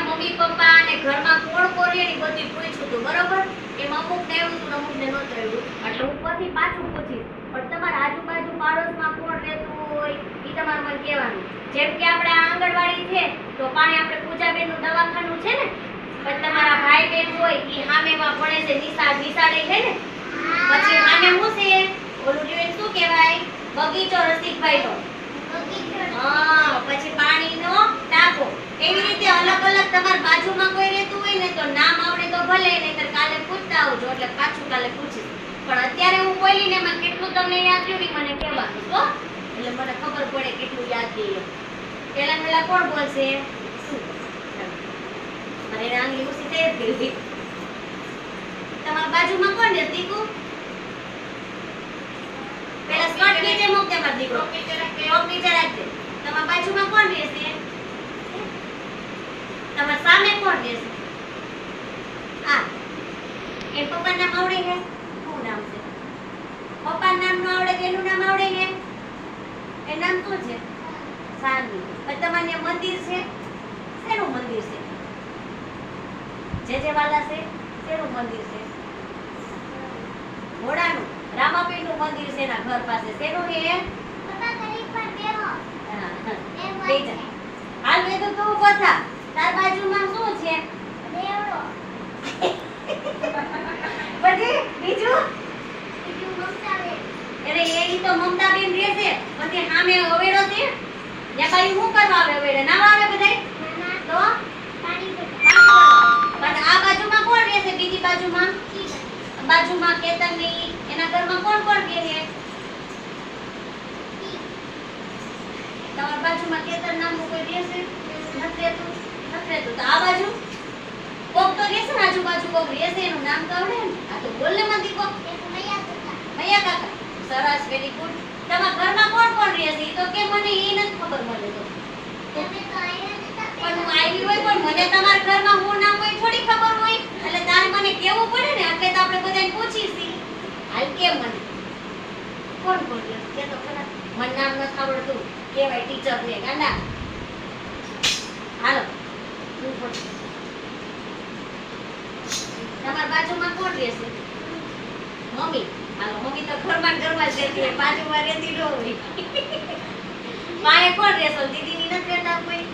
Mummy papa અને ઘરમાં કોણ કોણ રહે એ બધું પૂછ્યું હતું બરોબર. એમાં અમુકને આવ્યું હતું અમુકને નહોતું આવ્યું એટલે હું પછી પાછું પૂછીશ. પણ તમારા આજુબાજુ પાડોશમાં કોણ રહેતું હોય એ તમારે મને કહેવાનું. જેમ કે આપણે આંગણવાડી છે તો પાણી આપણે પૂજાબેનનું દવાખાનું છે ને, પછી તમારા ભાઈ બહેન હોય એ સામેમાં ભણે છે નિશાળે છે ને, પછી સામે શું છે ઓલું શું કહેવાય બગીચો રસિકભાઈનો. હા, પછી પાણીનો ટાંકો. એવી રીતે અલગ અલગ તમારી બાજુમાં કોઈ રહેતું હોય ને તો નામ આવડે તો ભલે, નહીતર કાલે પૂછતા આવજો એટલે પાછું કાલે પૂછીશ. પણ અત્યારે હું બોલીને એમાં કેટલું તમને યાદ રહ્યું મને કહેવાનું તો, એટલે મને ખબર પડે કેટલું યાદ રહ્યું. પહેલા કોણ બોલશે? અરે આંગળી ઉસી તે દીધી. તમારી બાજુમાં કોણ છે દીકુ? પેલા સ્કર્ટ નીચે મૂક દે માર દીકરો. ટોપ નીચે રાખ દે. તમારી બાજુમાં કોણ રહેશે? તમાર સામે કોણ રહેશે? આ એ પપ્પા નામ આવડે છે? શું નામ છે? પપ્પા નામ નો આવડે કે એનું નામ આવડે છે? એ નામ શું છે? સાનવી. પછી તમારે મંદિર છે? શેનું મંદિર છે? જે વાલા છે? શેનું મંદિર છે? ઘોડાનું. રામાપીરનું મંદિર છે એના ઘર પાસે. શેનું છે? પપ્પા ઘડી પર બેહો. હા બેજા. હાલ મે તો તું ઉભો થા. તાર બાજુમાં શું છે? દેવડો. પછી બીજું મમતાબેન. અરે એ તો મમતાબેન રહેશે. પછી સામે હવેડો છે. ત્યાં બાઈ શું કરવા આવે હવેડે? નાવા આવે બધાય? ના તો પાણી પણ આ બાજુમાં કોણ રહેશે? બીજી બાજુમાં કેતનની એના ઘરમાં કોણ કોણ રહે છે? તમારી બાજુમાં કેતન નામનું કોઈ રહેશે? નથી રહેતું. તો આ બાજુ કોક તો રહેશે ને, આજુબાજુ કોક રહેશે, એનું નામ તો આવડે ને? આ તો બોલ ને મતી કોક. મૈયા કાકા. સરસ, વેરી ગુડ. તમારા ઘરમાં કોણ કોણ રહેશે? ઈ તો કે મને ઈ નથી ખબર. મને તો તમે તો આયા નતા. પણ હું આવી હોય પણ મને તમારા ઘરમાં હું નામ હોય થોડી ખબર હોય. એટલે તારે મને કેવું પડે ને, એટલે તો આપણે બધાને પૂછીશી. હાલ કે મને કોણ કોણ રહેશે? કે તો ખરા મને નામ નથી આવડતું. કેવાય ટીચર ને ગાંડા. હાલો તમારી બાજુમાં કોણ રહેશે? મમ્મી. હાલો મમ્મી તો ઘરમાં જ રહેતી હોય, બાજુમાં રહેતી ન હોય. માએ કોણ રહેશે? દીદીની નથી રહેતા કોઈ?